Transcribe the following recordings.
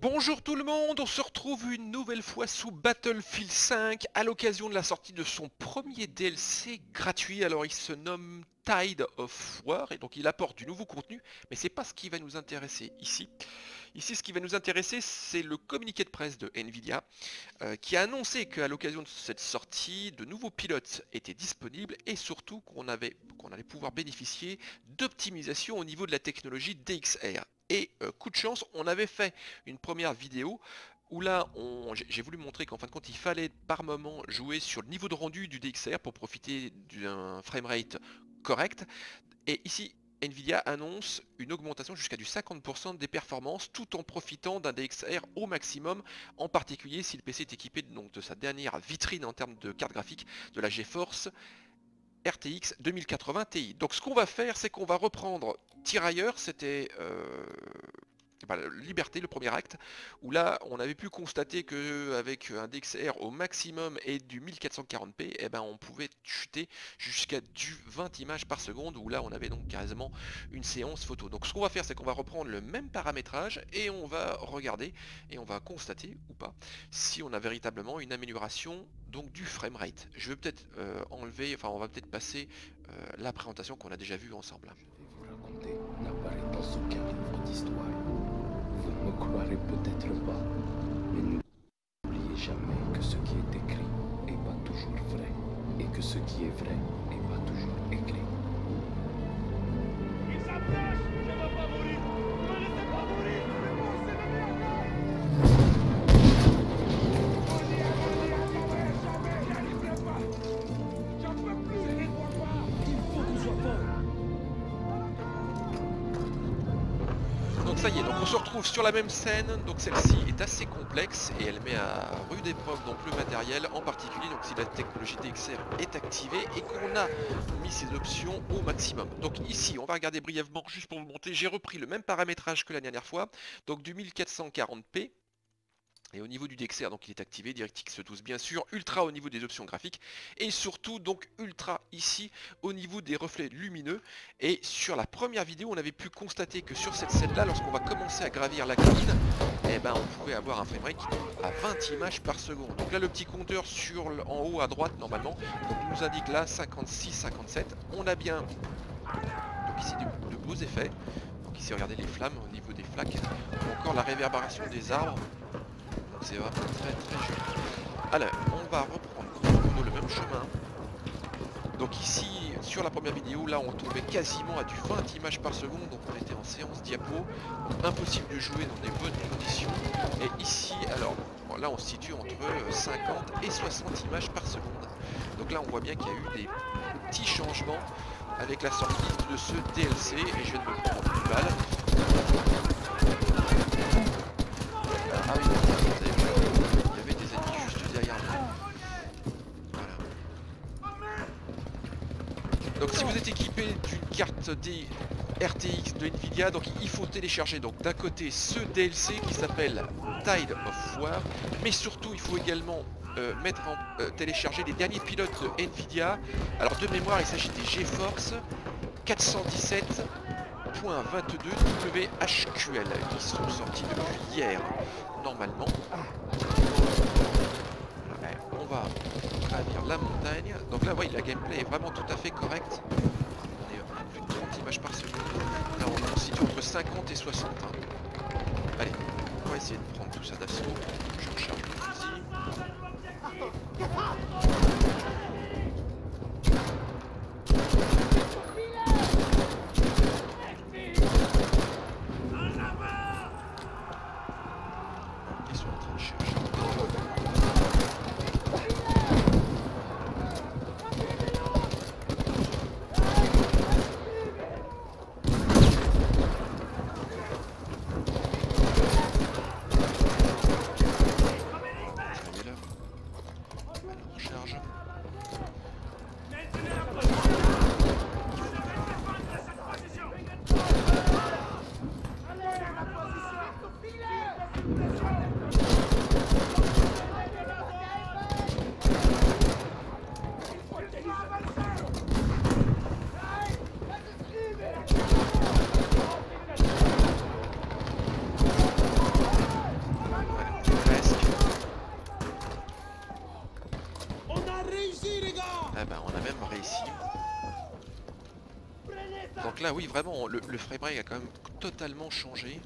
Bonjour tout le monde, on se retrouve une nouvelle fois sous Battlefield 5 à l'occasion de la sortie de son premier DLC gratuit. Alors il se nomme Tide of War et donc il apporte du nouveau contenu, mais c'est pas ce qui va nous intéresser ici. Ici ce qui va nous intéresser c'est le communiqué de presse de Nvidia qui a annoncé qu'à l'occasion de cette sortie, de nouveaux pilotes étaient disponibles et surtout qu'on allait pouvoir bénéficier d'optimisation au niveau de la technologie DXR. Et coup de chance, on avait fait une première vidéo où là, j'ai voulu montrer qu'en fin de compte, il fallait par moment jouer sur le niveau de rendu du DXR pour profiter d'un framerate correct. Et ici, Nvidia annonce une augmentation jusqu'à du 50% des performances tout en profitant d'un DXR au maximum, en particulier si le PC est équipé donc, de sa dernière vitrine en termes de carte graphique, de la GeForce RTX 2080 Ti. Donc ce qu'on va faire, c'est qu'on va reprendre Tirailleurs, c'était Liberté, le premier acte, où là on avait pu constater qu'avec un DXR au maximum et du 1440p, eh ben, on pouvait chuter jusqu'à du 20 images par seconde, où là on avait donc quasiment une séance photo. Donc ce qu'on va faire, c'est qu'on va reprendre le même paramétrage et on va regarder et on va constater ou pas si on a véritablement une amélioration donc du framerate. Je vais peut-être enlever, enfin on va peut-être passer la présentation qu'on a déjà vue ensemble. Je vais vous raconter n'apparaît dans aucun livre d'histoire. Vous ne me croirez peut-être pas, mais n'oubliez jamais que ce qui est écrit n'est pas toujours vrai, et que ce qui est vrai n'est pas toujours écrit. Il s'approche! Je ne vais pas mourir! Ne me laissez pas mourir! J'y arriverai pas! J'en peux plus! Je ne vois pas! Il faut qu'on soit fort! Donc ça y est, donc on se retrouve sur la même scène, donc celle-ci est assez complexe et elle met à rude épreuve donc le matériel, en particulier donc si la technologie DXR est activée et qu'on a mis ses options au maximum. Donc ici, on va regarder brièvement juste pour vous montrer, j'ai repris le même paramétrage que la dernière fois, donc du 1440p. Et au niveau du DXR, donc il est activé, DirectX 12 bien sûr, ultra au niveau des options graphiques, et surtout donc ultra ici au niveau des reflets lumineux. Et sur la première vidéo, on avait pu constater que sur cette scène là, lorsqu'on va commencer à gravir la colline, eh ben, on pouvait avoir un framerate qui tombe à 20 images par seconde. Donc là le petit compteur en haut à droite normalement, donc, nous indique là 56-57, on a bien donc ici de beaux effets. Donc ici regardez les flammes au niveau des flaques, ou encore la réverbération des arbres. C'est vraiment très joli. Alors, on va reprendre le même chemin. Donc ici, sur la première vidéo, là on tombait quasiment à du 20 images par seconde, donc on était en séance diapo. Donc impossible de jouer dans des bonnes conditions. Et ici, alors, bon, là on se situe entre 50 et 60 images par seconde. Donc là on voit bien qu'il y a eu des petits changements avec la sortie de ce DLC. Et je viens de me prendre une balle. Ah oui, vous avez vu, il y avait des ennemis juste derrière moi. Voilà. Donc si vous êtes équipé d'une carte RTX de Nvidia, donc il faut télécharger donc d'un côté ce DLC qui s'appelle Tide of War, mais surtout il faut également télécharger les derniers pilotes de Nvidia. Alors de mémoire il s'agit des GeForce 417.22 WHQL qui sont sortis depuis hier normalement. Ouais, on va gravir la montagne. Donc là, voyez, la gameplay est vraiment tout à fait correcte. On est à plus de 30 images par seconde. Là, on se situe entre 50 et 60. Hein. Allez, on va essayer de prendre tout ça d'assaut. Je recharge le fusil. Ils sont en train de chercher. Donc là oui vraiment le framerate a quand même totalement changé.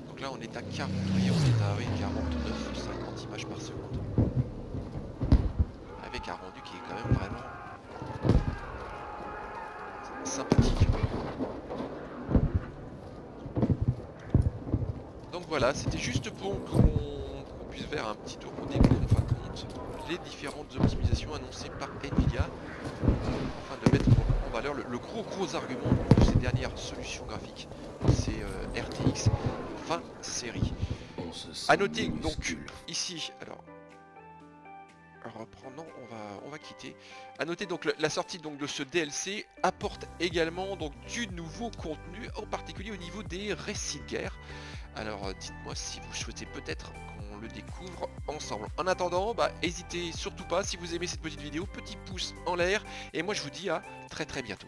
Donc là on est à 40, oui, on est à oui, 49, 50 images par seconde. Avec un rendu qui est quand même vraiment sympathique. Donc voilà, c'était juste pour qu'on puisse faire un petit tour, qu'on découvre en fin de compte les différentes optimisations annoncées par Nvidia, afin de mettre en valeur le gros argument de ces dernières solutions graphiques, c'est RTX 20 série. A noter donc ici, alors reprenant, on va quitter. A noter donc la sortie donc de ce DLC apporte également donc du nouveau contenu, en particulier au niveau des récits de guerre. Alors dites-moi si vous souhaitez peut-être qu'on le découvre ensemble. En attendant, n'hésitez surtout pas, si vous aimez cette petite vidéo, petit pouce en l'air, et moi je vous dis à très bientôt.